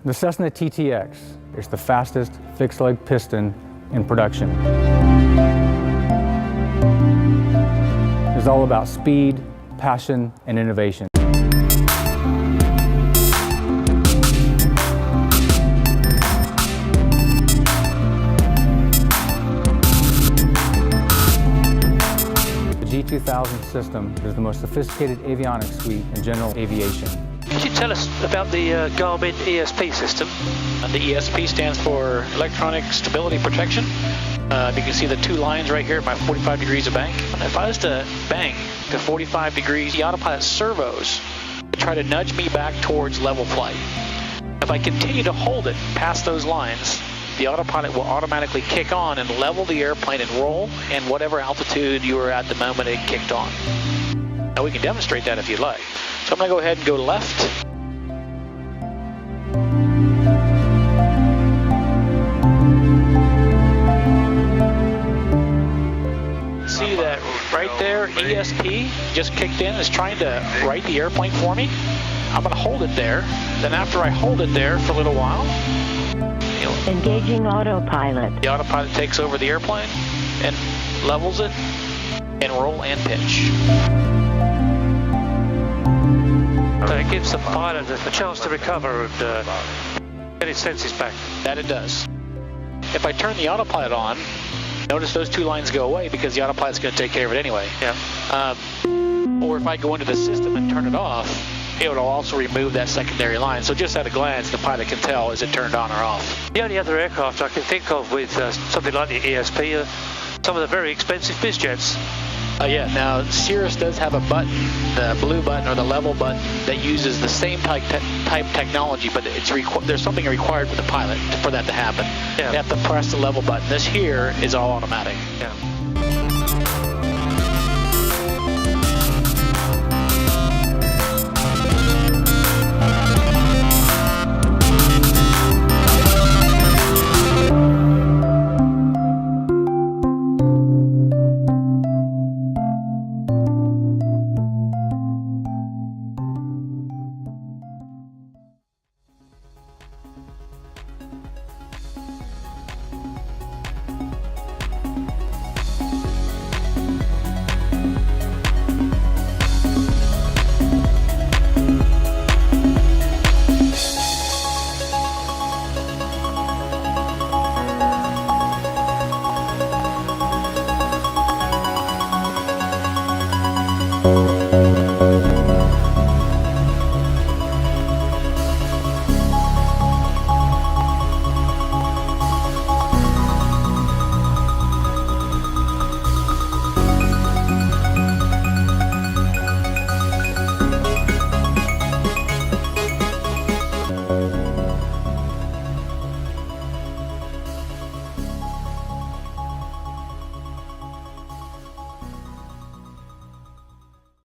The CESSNA TTX is the fastest fixed-leg piston in production. It's all about speed, passion, and innovation. The G2000 system is the most sophisticated avionics suite in general aviation. Could you tell us about the Garmin ESP system? And the ESP stands for Electronic Stability Protection. You can see the two lines right here at my 45 degrees of bank. If I was to bang to 45 degrees, the autopilot servos try to nudge me back towards level flight. If I continue to hold it past those lines, the autopilot will automatically kick on and level the airplane and roll in whatever altitude you were at the moment it kicked on. Now we can demonstrate that if you'd like. So I'm going to go ahead and go left. See that right there, ESP just kicked in, is trying to right the airplane for me. I'm going to hold it there. Then after I hold it there for a little while, engaging autopilot. The autopilot takes over the airplane and levels it and roll and pitch. So it gives the pilot a chance to recover and get his senses back. That it does. If I turn the autopilot on, notice those two lines go away because the autopilot's going to take care of it anyway. Yeah. Or if I go into the system and turn it off, it will also remove that secondary line. So just at a glance, the pilot can tell is it turned on or off. The only other aircraft I can think of with something like the ESP are some of the very expensive bizjets. Yeah, now Cirrus does have a button, the blue button or the level button, that uses the same type technology, but there's something required for the pilot for that to happen. Yeah. They have to press the level button. This here is all automatic. Yeah.